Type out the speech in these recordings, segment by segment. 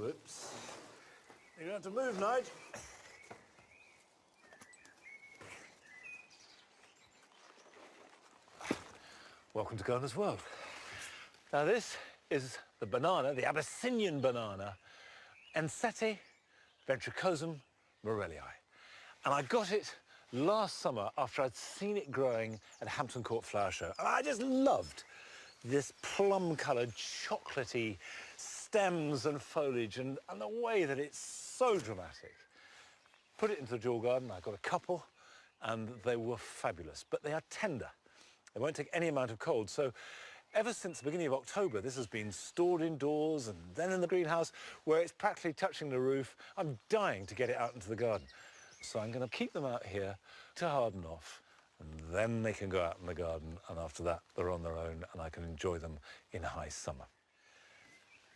Whoops. You're going to have to move, Nigel. Welcome to Gardener's World. Now this is the banana, the Abyssinian banana, Ensete ventricosum morellii. And I got it last summer after I'd seen it growing at Hampton Court Flower Show. And I just loved this plum-coloured, chocolatey stems and foliage and the way that it's so dramatic. Put it into the dual garden, I got a couple, and they were fabulous. But they are tender. They won't take any amount of cold. So ever since the beginning of October, this has been stored indoors and then in the greenhouse where it's practically touching the roof. I'm dying to get it out into the garden. So I'm going to keep them out here to harden off, and then they can go out in the garden, and after that they're on their own and I can enjoy them in high summer.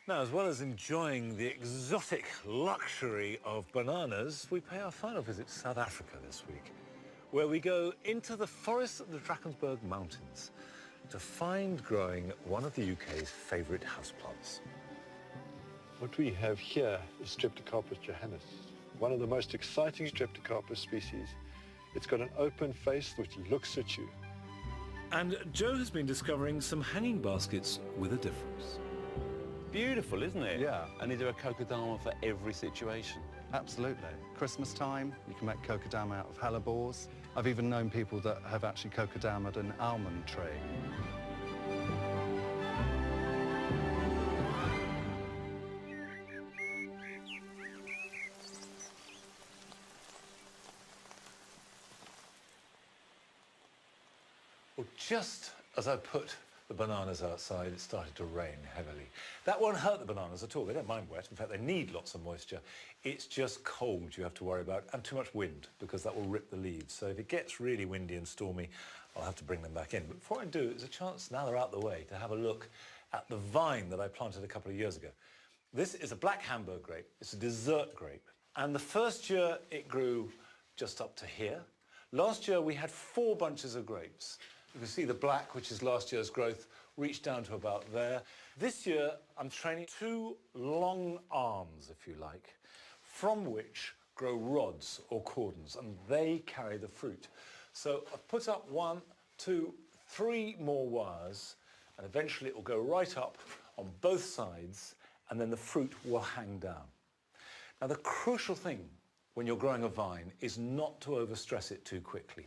Now, as well as enjoying the exotic luxury of bananas, we pay our final visit to South Africa this week, where we go into the forests of the Drakensberg Mountains to find growing one of the UK's favourite houseplants. What we have here is Streptocarpus johannes, one of the most exciting Streptocarpus species. It's got an open face which looks at you. And Joe has been discovering some hanging baskets with a difference. Beautiful, isn't it? Yeah. And is there a kokedama for every situation? Absolutely. Christmas time, you can make kokedama out of hellebores. I've even known people that have actually kokedamaed an almond tree. Well, just as I put the bananas outside, it started to rain heavily. That won't hurt the bananas at all. They don't mind wet. In fact, they need lots of moisture. It's just cold you have to worry about, and too much wind, because that will rip the leaves. So if it gets really windy and stormy, I'll have to bring them back in. But before I do, it's a chance, now they're out the way, to have a look at the vine that I planted a couple of years ago. This is a black Hamburg grape. It's a dessert grape. And the first year it grew just up to here. Last year we had 4 bunches of grapes. You can see the black, which is last year's growth, reached down to about there. This year, I'm training 2 long arms, if you like, from which grow rods or cordons, and they carry the fruit. So I've put up 1, 2, 3 more wires, and eventually it will go right up on both sides, and then the fruit will hang down. Now, the crucial thing when you're growing a vine is not to overstress it too quickly.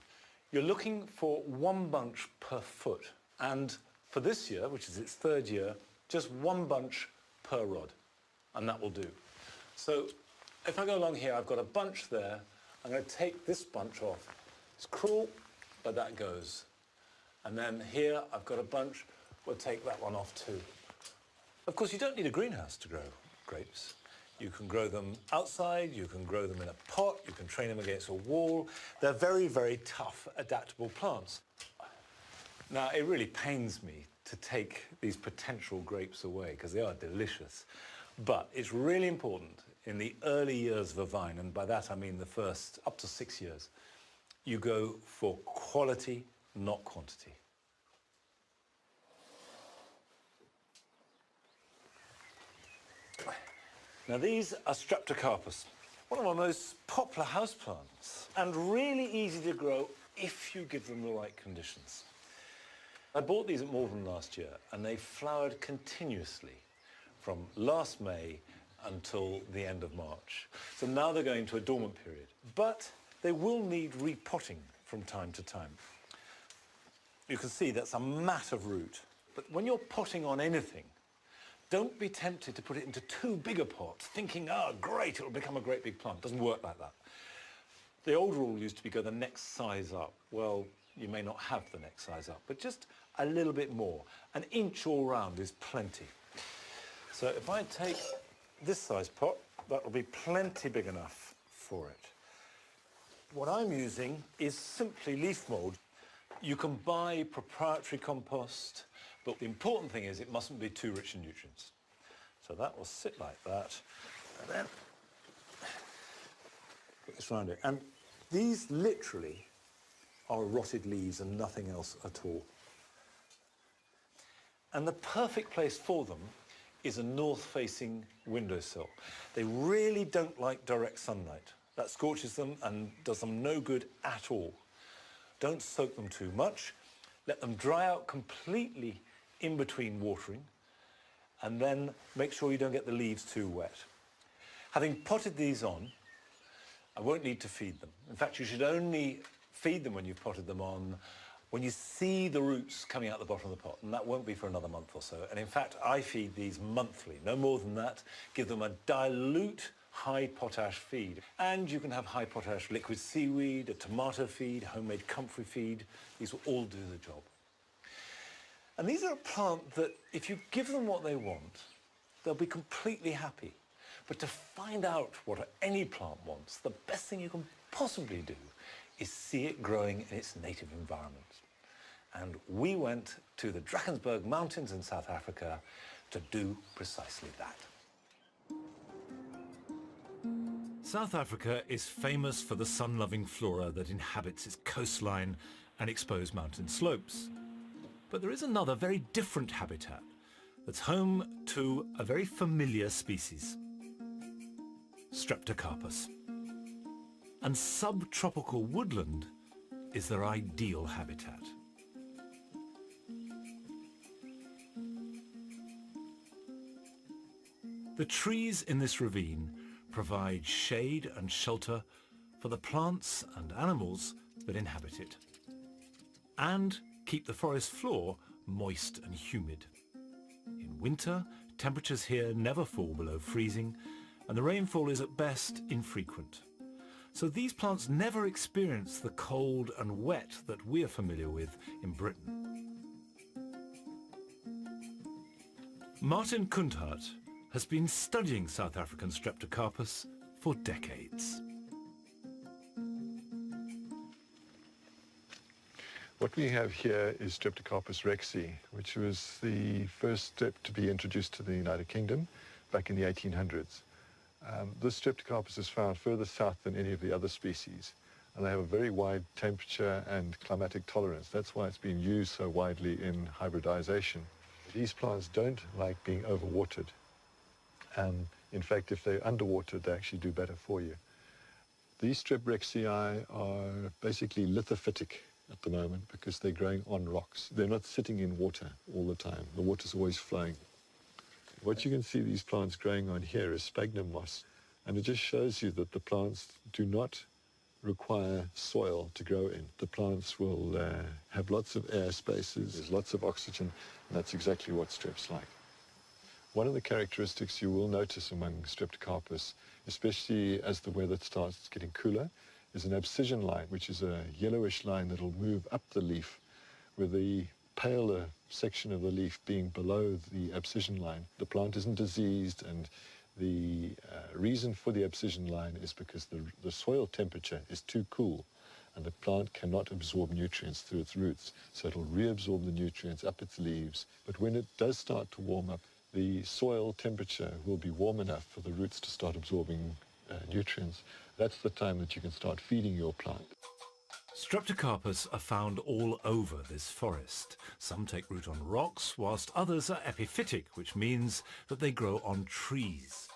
You're looking for 1 bunch per foot, and for this year, which is its 3rd year, just 1 bunch per rod, and that will do. So if I go along here, I've got a bunch there. I'm going to take this bunch off. It's cruel, but that goes. And then here, I've got a bunch. We'll take that one off too. Of course, you don't need a greenhouse to grow grapes. You can grow them outside, you can grow them in a pot, you can train them against a wall. They're very, very tough, adaptable plants. Now, it really pains me to take these potential grapes away because they are delicious. But it's really important in the early years of a vine, and by that I mean the first up to 6 years, you go for quality, not quantity. Now, these are Streptocarpus, one of our most popular houseplants, and really easy to grow if you give them the right conditions. I bought these at Malvern last year, and they flowered continuously from last May until the end of March. So now they're going to a dormant period, but they will need repotting from time to time. You can see that's a mat of root, but when you're potting on anything, don't be tempted to put it into too big a pot, thinking, oh, great, it'll become a great big plant. It doesn't work like that. The old rule used to be go the next size up. Well, you may not have the next size up, but just a little bit more. An inch all round is plenty. So if I take this size pot, that will be plenty big enough for it. What I'm using is simply leaf mould. You can buy proprietary compost, but the important thing is it mustn't be too rich in nutrients. So that will sit like that, and then put this around it. And these literally are rotted leaves and nothing else at all. And the perfect place for them is a north-facing windowsill. They really don't like direct sunlight. That scorches them and does them no good at all. Don't soak them too much. Let them dry out completely in between watering, and then make sure you don't get the leaves too wet. Having potted these on, I won't need to feed them. In fact, you should only feed them when you've potted them on when you see the roots coming out the bottom of the pot, and that won't be for another month or so. And in fact, I feed these monthly, no more than that. Give them a dilute high potash feed. And you can have high potash liquid seaweed, a tomato feed, homemade comfrey feed. These will all do the job. And these are a plant that if you give them what they want, they'll be completely happy. But to find out what any plant wants, the best thing you can possibly do is see it growing in its native environment. And we went to the Drakensberg Mountains in South Africa to do precisely that. South Africa is famous for the sun-loving flora that inhabits its coastline and exposed mountain slopes. But there is another very different habitat that's home to a very familiar species, Streptocarpus. And subtropical woodland is their ideal habitat. The trees in this ravine provide shade and shelter for the plants and animals that inhabit it, and keep the forest floor moist and humid. In winter, temperatures here never fall below freezing, and the rainfall is at best infrequent. So these plants never experience the cold and wet that we are familiar with in Britain. Martin Kunthart has been studying South African Streptocarpus for decades. What we have here is Streptocarpus rexi, which was the first strep to be introduced to the United Kingdom back in the 1800s. This Streptocarpus is found further south than any of the other species, and they have a very wide temperature and climatic tolerance. That's why it's been used so widely in hybridization. These plants don't like being overwatered. In fact, if they're underwatered, they actually do better for you. These Strep rexii are basically lithophytic at the moment because they're growing on rocks. They're not sitting in water all the time. The water's always flowing. What you can see these plants growing on here is sphagnum moss, and it just shows you that the plants do not require soil to grow in. The plants will have lots of air spaces, there's lots of oxygen, and that's exactly what Strep's like. One of the characteristics you will notice among Streptocarpus, especially as the weather starts getting cooler, is an abscission line, which is a yellowish line that will move up the leaf, with the paler section of the leaf being below the abscission line. The plant isn't diseased, and the reason for the abscission line is because the soil temperature is too cool, and the plant cannot absorb nutrients through its roots, so it'll reabsorb the nutrients up its leaves. But when it does start to warm up, the soil temperature will be warm enough for the roots to start absorbing nutrients. That's the time that you can start feeding your plant. Streptocarpus are found all over this forest. Some take root on rocks, whilst others are epiphytic, which means that they grow on trees.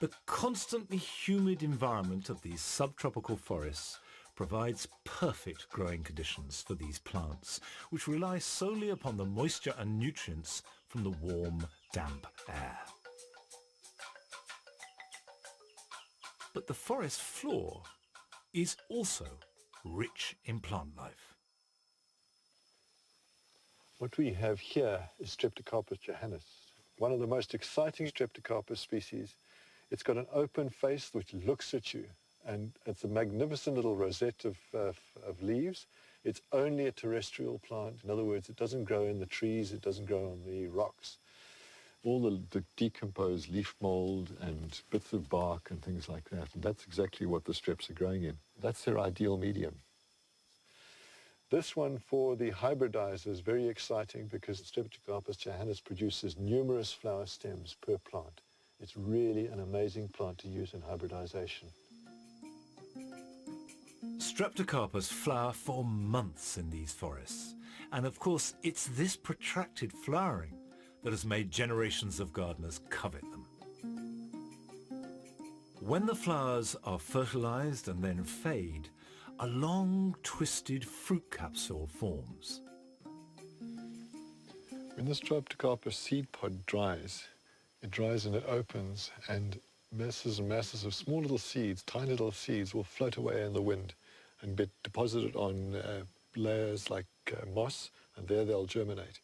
The constantly humid environment of these subtropical forests provides perfect growing conditions for these plants, which rely solely upon the moisture and nutrients from the warm, damp air. But the forest floor is also rich in plant life. What we have here is Streptocarpus johannes, one of the most exciting Streptocarpus species. It's got an open face which looks at you, and it's a magnificent little rosette of leaves. It's only a terrestrial plant. In other words, it doesn't grow in the trees, it doesn't grow on the rocks. All the decomposed leaf mold and bits of bark and things like that, and that's exactly what the Streps are growing in. That's their ideal medium. This one for the hybridizer is very exciting because Streptocarpus johannes produces numerous flower stems per plant. It's really an amazing plant to use in hybridization. Streptocarpus flower for months in these forests, and of course it's this protracted flowering that has made generations of gardeners covet them. When the flowers are fertilized and then fade, a long, twisted fruit capsule forms. When the Streptocarpus seed pod dries, it dries and it opens, and masses and masses of small little seeds, tiny little seeds, will float away in the wind and be deposited on layers like moss, and there they'll germinate.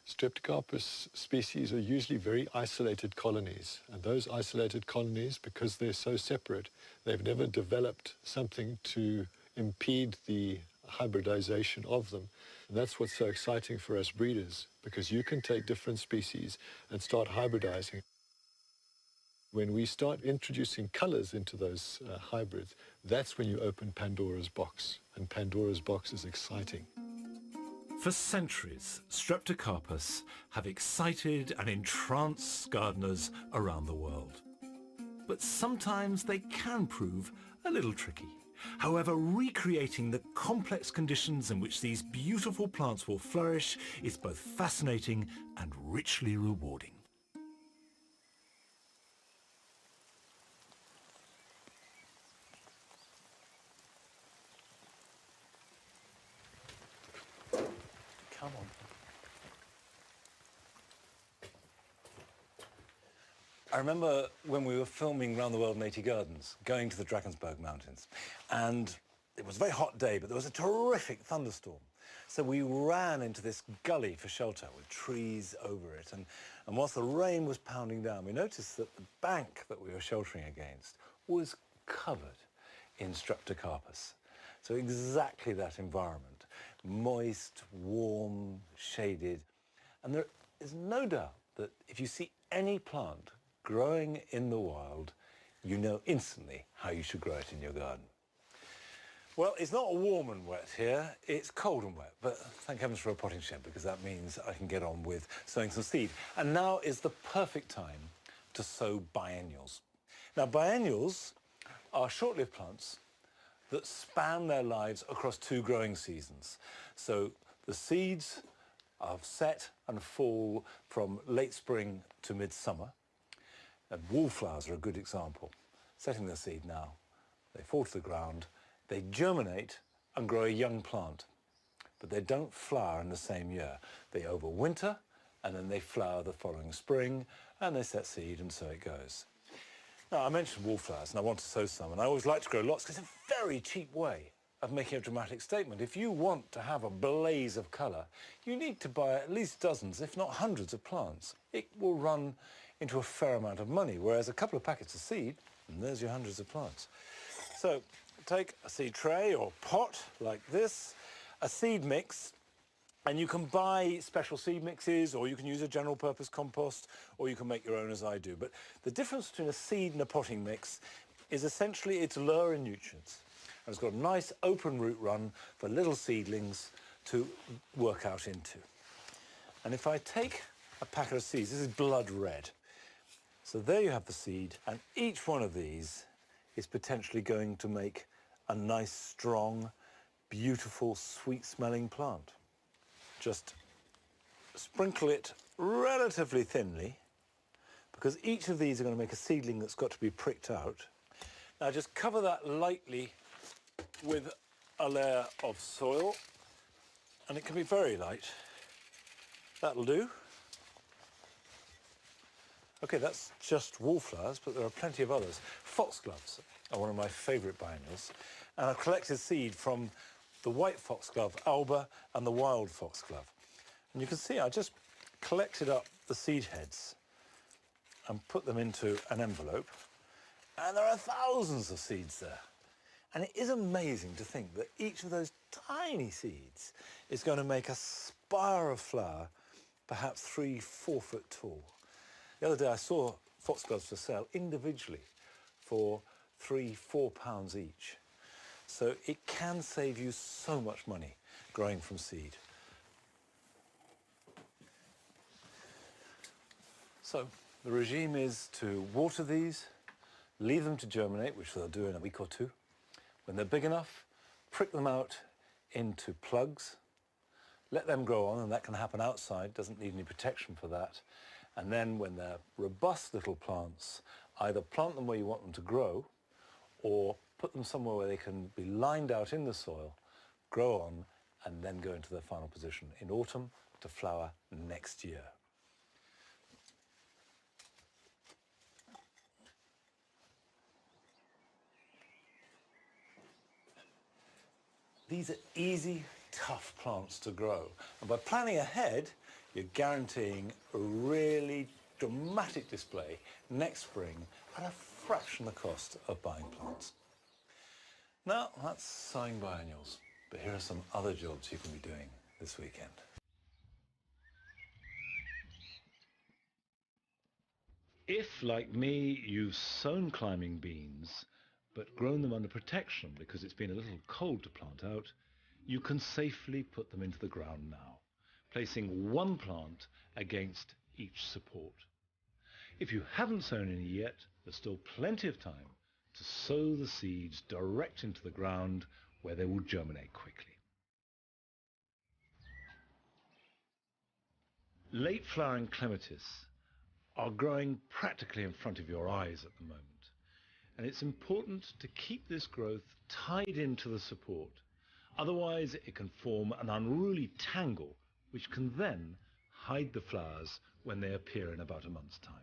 Streptocarpus species are usually very isolated colonies, and those isolated colonies, because they're so separate, they've never developed something to impede the hybridization of them. And that's what's so exciting for us breeders, because you can take different species and start hybridizing. When we start introducing colors into those hybrids, that's when you open Pandora's box, and Pandora's box is exciting. For centuries, Streptocarpus have excited and entranced gardeners around the world. But sometimes they can prove a little tricky. However, recreating the complex conditions in which these beautiful plants will flourish is both fascinating and richly rewarding. Come on. I remember when we were filming Round the World in 80 Gardens, going to the Drakensberg Mountains, and it was a very hot day, but there was a terrific thunderstorm. So we ran into this gully for shelter with trees over it, and whilst the rain was pounding down, we noticed that the bank that we were sheltering against was covered in Streptocarpus. So exactly that environment, moist, warm, shaded. And there is no doubt that if you see any plant growing in the wild, you know instantly how you should grow it in your garden. Well, it's not warm and wet here, it's cold and wet, but thank heavens for a potting shed, because that means I can get on with sowing some seed. And now is the perfect time to sow biennials. Now, biennials are short-lived plants that span their lives across 2 growing seasons. So the seeds are set and fall from late spring to midsummer. And wallflowers are a good example. Setting their seed now, they fall to the ground, they germinate and grow a young plant. But they don't flower in the same year. They overwinter, and then they flower the following spring, and they set seed, and so it goes. Now, I mentioned wallflowers, and I want to sow some, and I always like to grow lots because it's a very cheap way of making a dramatic statement. If you want to have a blaze of colour, you need to buy at least dozens, if not hundreds of plants. It will run into a fair amount of money, whereas a couple of packets of seed, and there's your hundreds of plants. So take a seed tray or pot like this, a seed mix, and you can buy special seed mixes, or you can use a general purpose compost, or you can make your own as I do. But the difference between a seed and a potting mix is essentially it's lower in nutrients. And it's got a nice open root run for little seedlings to work out into. And if I take a packet of seeds, this is blood red. So there you have the seed, and each one of these is potentially going to make a nice, strong, beautiful, sweet-smelling plant. Just sprinkle it relatively thinly, because each of these are going to make a seedling that's got to be pricked out. Now just cover that lightly with a layer of soil, and it can be very light. That'll do. Okay, that's just wallflowers, but there are plenty of others. Foxgloves are one of my favourite biennials, and I've collected seed from the white foxglove, Alba, and the wild foxglove. And you can see I just collected up the seed heads and put them into an envelope, and there are thousands of seeds there. And it is amazing to think that each of those tiny seeds is going to make a spire of flower, perhaps 3-4 foot tall. The other day I saw foxgloves for sale individually for £3-4 each. So it can save you so much money growing from seed. So the regime is to water these, leave them to germinate, which they'll do in a week or 2. When they're big enough, prick them out into plugs, let them grow on, and that can happen outside, doesn't need any protection for that. And then when they're robust little plants, either plant them where you want them to grow, or put them somewhere where they can be lined out in the soil, grow on, and then go into their final position in autumn to flower next year. These are easy, tough plants to grow. And by planning ahead, you're guaranteeing a really dramatic display next spring at a fraction the cost of buying plants. Now, that's sowing biennials. But here are some other jobs you can be doing this weekend. If, like me, you've sown climbing beans, but grown them under protection because it's been a little cold to plant out, you can safely put them into the ground now, placing one plant against each support. If you haven't sown any yet, there's still plenty of time to sow the seeds direct into the ground where they will germinate quickly. Late flowering clematis are growing practically in front of your eyes at the moment. And it's important to keep this growth tied into the support. Otherwise, it can form an unruly tangle, which can then hide the flowers when they appear in about a month's time.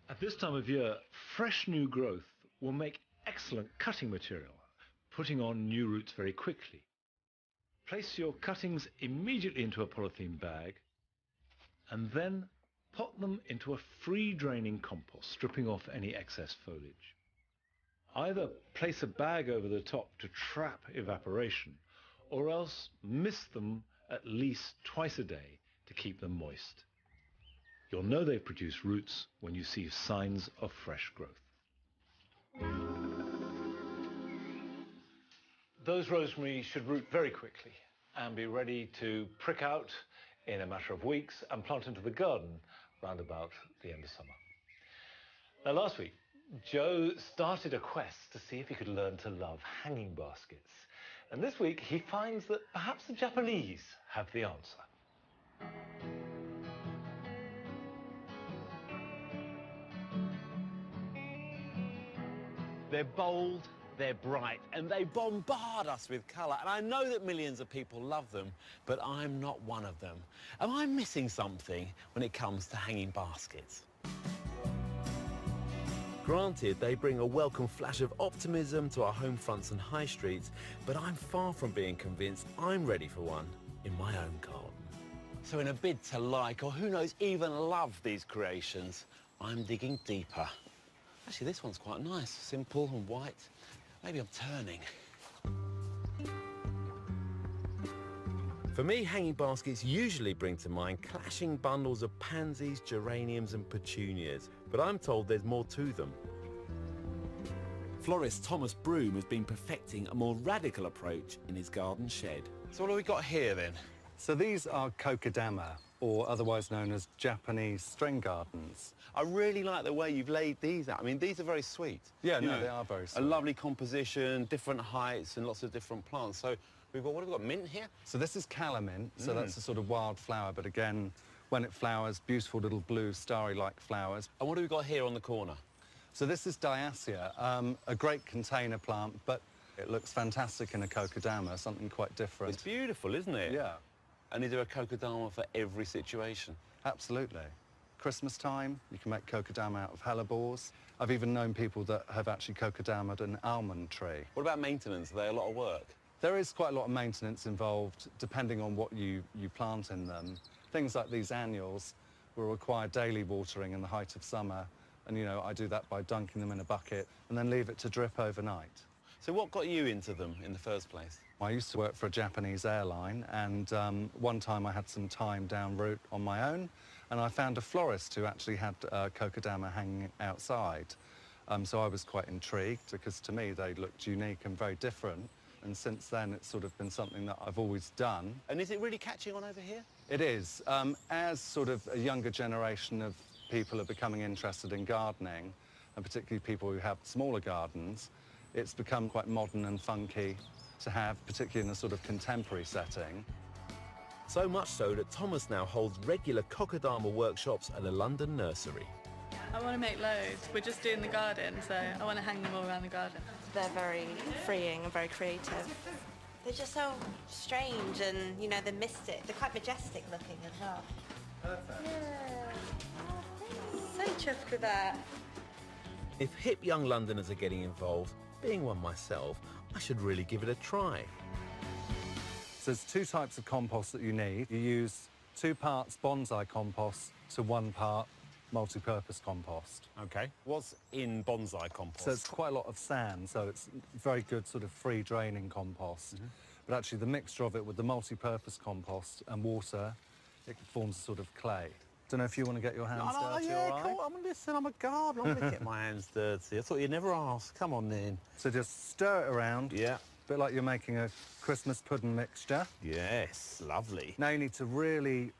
At this time of year, fresh new growth will make excellent cutting material, putting on new roots very quickly. Place your cuttings immediately into a polythene bag, and then pot them into a free-draining compost, stripping off any excess foliage. Either place a bag over the top to trap evaporation, or else mist them at least twice a day to keep them moist. You'll know they've produced roots when you see signs of fresh growth. Those rosemary should root very quickly and be ready to prick out in a matter of weeks and plant into the garden round about the end of summer. Now, last week, Joe started a quest to see if he could learn to love hanging baskets. And this week, he finds that perhaps the Japanese have the answer. They're bold, they're bright, and they bombard us with colour. And I know that millions of people love them, but I'm not one of them. Am I missing something when it comes to hanging baskets? Granted, they bring a welcome flash of optimism to our home fronts and high streets, but I'm far from being convinced I'm ready for one in my own garden. So in a bid to like, or who knows, even love these creations, I'm digging deeper. Actually, this one's quite nice, simple and white. Maybe I'm turning. For me, hanging baskets usually bring to mind clashing bundles of pansies, geraniums and petunias, but I'm told there's more to them. Florist Thomas Broom has been perfecting a more radical approach in his garden shed. So what have we got here then? So these are kokedama, or otherwise known as Japanese string gardens. I really like the way you've laid these out. I mean, these are very sweet. Yeah, no, they are very sweet. A lovely composition, different heights and lots of different plants. So we've got, what have we got, mint here? So this is calamint, so that's a sort of wild flower, but again, when it flowers, beautiful little blue starry-like flowers. And what have we got here on the corner? So this is Diasia, a great container plant, but it looks fantastic in a kokedama, something quite different. It's beautiful, isn't it? Yeah. And is there a kokedama for every situation? Absolutely. Christmas time, you can make kokedama out of hellebores. I've even known people that have actually kokedama'd an almond tree. What about maintenance? Are they a lot of work? There is quite a lot of maintenance involved, depending on what you plant in them. Things like these annuals will require daily watering in the height of summer, and, you know, I do that by dunking them in a bucket and then leave it to drip overnight. So what got you into them in the first place? I used to work for a Japanese airline, and one time I had some time down route on my own, and I found a florist who actually had kokedama hanging outside. So I was quite intrigued, because to me they looked unique and very different. And since then, it's sort of been something that I've always done. And is it really catching on over here? It is. As sort of a younger generation of people are becoming interested in gardening, and particularly people who have smaller gardens, it's become quite modern and funky to have, particularly in a sort of contemporary setting. So much so that Thomas now holds regular Kokedama workshops at a London nursery. I want to make loads. We're just doing the garden, so I want to hang them all around the garden. They're very freeing and very creative. They're just so strange and, you know, they're mystic. They're quite majestic looking as well. Perfect. Yeah. So chuffed with that. If hip young Londoners are getting involved, being one myself, I should really give it a try. So there's 2 types of compost that you need. You use 2 parts bonsai compost to 1 part multi-purpose compost. Okay. What's in bonsai compost? So it's quite a lot of sand, so it's very good sort of free draining compost. But actually the mixture of it with the multi-purpose compost and water, it forms a sort of clay. Don't know if you want to get your hands dirty, yeah, all right? cool. Listen, I'm a gardener. I'm going to get my hands dirty. I thought you'd never ask. Come on, then. So just stir it around. Yeah. A bit like you're making a Christmas pudding mixture. Yes, lovely. Now you need to really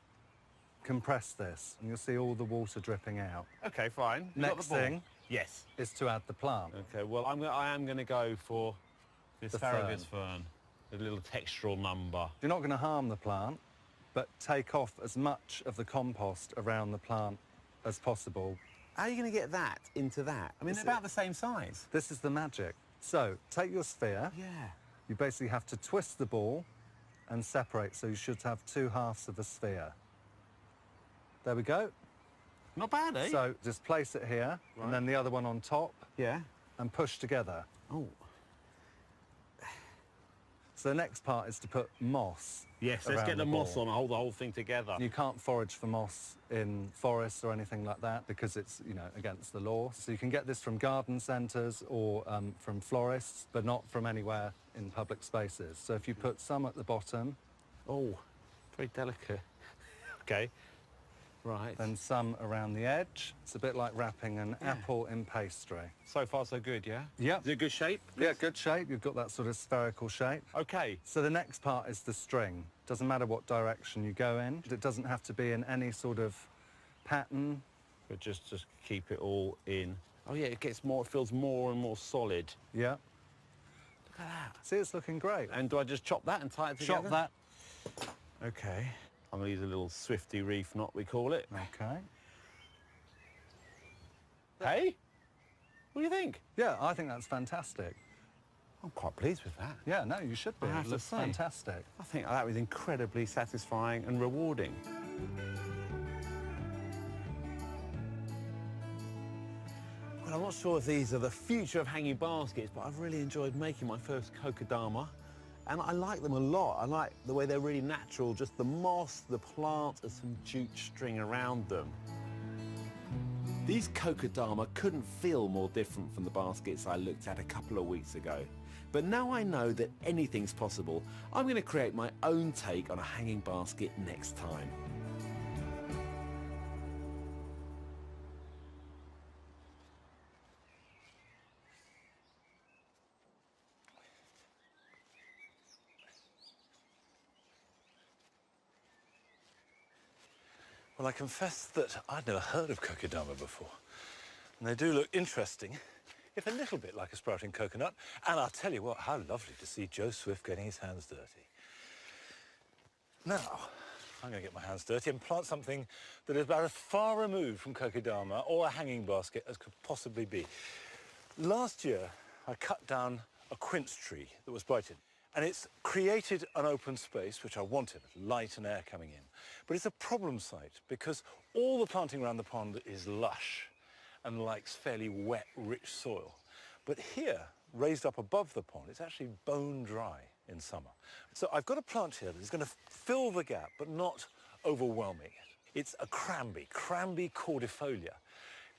compress this, and you'll see all the water dripping out. Okay, fine. You got Next the ball? thing Yes. is to add the plant. Okay, well, I am going to go for the The asparagus fern. A little textural number. You're not going to harm the plant, but take off as much of the compost around the plant as possible. How are you going to get that into that? I mean, they're about the same size. This is the magic. So take your sphere. Yeah. You basically have to twist the ball and separate, so you should have 2 halves of a sphere. There we go. Not bad, eh? So just place it here, and then the other one on top, yeah. and push together. Oh. So the next part is to put moss. Yes, let's around get the moss ball. on and hold the whole thing together. You can't forage for moss in forests or anything like that because it's, you know, against the law. So you can get this from garden centres or from florists, but not from anywhere in public spaces. So if you put some at the bottom, Oh, very delicate. Okay. Right. then some around the edge. It's a bit like wrapping an apple in pastry. So far, so good, yeah? Yep. Is it a good shape? Yeah, good shape. You've got that sort of spherical shape. Okay. So the next part is the string. Doesn't matter what direction you go in. It doesn't have to be in any sort of pattern. But just keep it all in. Oh, yeah, it feels more and more solid. Yeah. Look at that. See, it's looking great. And do I just chop that and tie it together? Chop that. Okay. I'm going to use a little Swifty reef knot, we call it. Okay. Hey? What do you think? Yeah, I think that's fantastic. I'm quite pleased with that. Yeah, no, you should be. I have It to looks say. fantastic. I think that was incredibly satisfying and rewarding. Well, I'm not sure if these are the future of hanging baskets, but I've really enjoyed making my first Kokedama. And I like them a lot. I like the way they're really natural, just the moss, the plant, and some jute string around them. These Kokedama couldn't feel more different from the baskets I looked at a couple of weeks ago. But now I know that anything's possible, I'm going to create my own take on a hanging basket next time. Well, I confess that I'd never heard of Kokedama before. And they do look interesting, if a little bit like a sprouting coconut. And I'll tell you what, how lovely to see Joe Swift getting his hands dirty. Now, I'm going to get my hands dirty and plant something that is about as far removed from Kokedama or a hanging basket as could possibly be. Last year, I cut down a quince tree that was blighted. And it's created an open space, which I wanted, light and air coming in. But it's a problem site because all the planting around the pond is lush and likes fairly wet, rich soil. But here, raised up above the pond, it's actually bone dry in summer. So I've got a plant here that is going to fill the gap, but not overwhelming it. It's a cranberry, Cranberry cordifolia.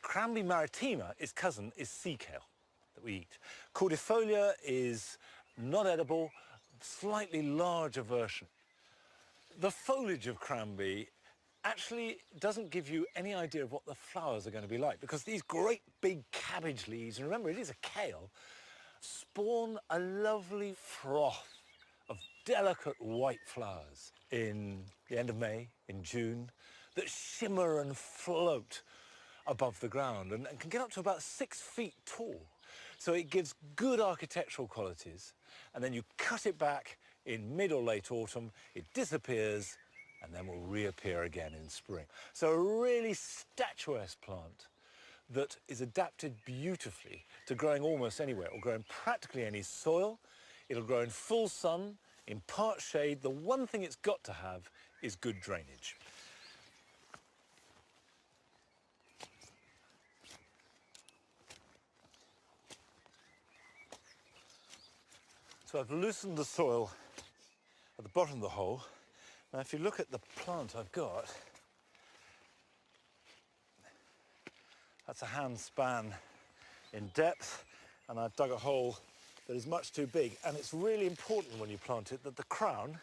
Cranberry maritima, its cousin, is sea kale that we eat. Cordifolia is not edible, slightly larger version. The foliage of cranberry actually doesn't give you any idea of what the flowers are going to be like because these great big cabbage leaves, and remember it is a kale, spawn a lovely froth of delicate white flowers in the end of May, in June, that shimmer and float above the ground and can get up to about 6 feet tall. So it gives good architectural qualities, and then you cut it back in mid or late autumn, it disappears, and then will reappear again in spring. So a really statuesque plant that is adapted beautifully to growing almost anywhere. It will grow in practically any soil. It'll grow in full sun, in part shade. The one thing it's got to have is good drainage. So I've loosened the soil at the bottom of the hole. Now if you look at the plant I've got, that's a hand span in depth, and I've dug a hole that is much too big. And it's really important when you plant it that the crown,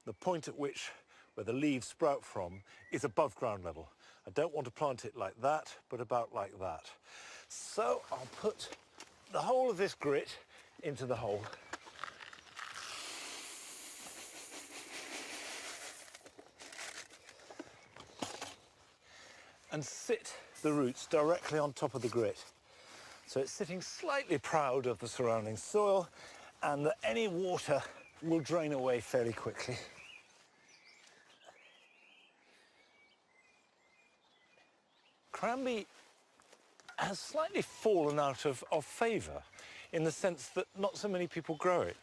the point at which where the leaves sprout from, is above ground level. I don't want to plant it like that, but about like that. So I'll put the whole of this grit into the hole. And sit the roots directly on top of the grit. So it's sitting slightly proud of the surrounding soil, and that any water will drain away fairly quickly. Cranberry has slightly fallen out of favour in the sense that not so many people grow it.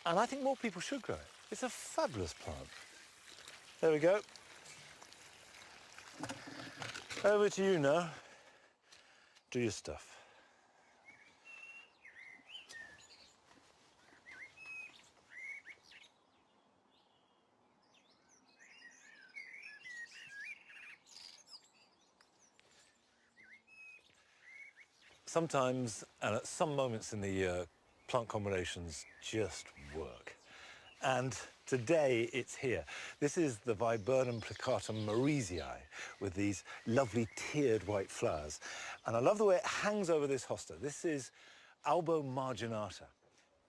And I think more people should grow it. It's a fabulous plant. There we go. Over to you now. Do your stuff. Sometimes, and at some moments in the year, plant combinations just work. And today it's here. This is the Viburnum plicatum marisii with these lovely tiered white flowers. And I love the way it hangs over this hosta. This is Albo marginata.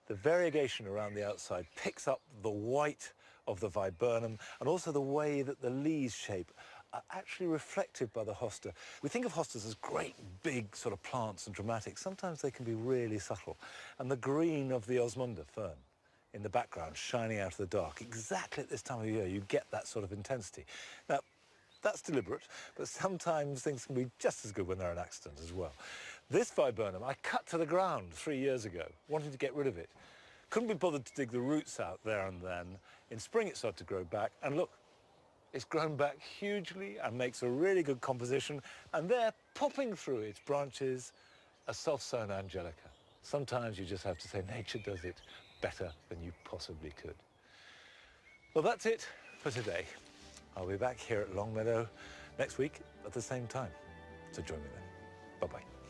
The variegation around the outside picks up the white of the viburnum, and also the way that the leaves shape are actually reflected by the hosta. We think of hostas as great big sort of plants and dramatic. Sometimes they can be really subtle. And the green of the Osmunda fern in the background, shining out of the dark. Exactly at this time of year, you get that sort of intensity. Now, that's deliberate, but sometimes things can be just as good when they're an accident as well. This viburnum I cut to the ground 3 years ago, wanting to get rid of it. Couldn't be bothered to dig the roots out there and then. In spring it started to grow back, and look, it's grown back hugely and makes a really good composition, and there, popping through its branches, a self-sown angelica. Sometimes you just have to say nature does it better than you possibly could. Well, that's it for today. I'll be back here at Longmeadow next week at the same time. So join me then. Bye-bye.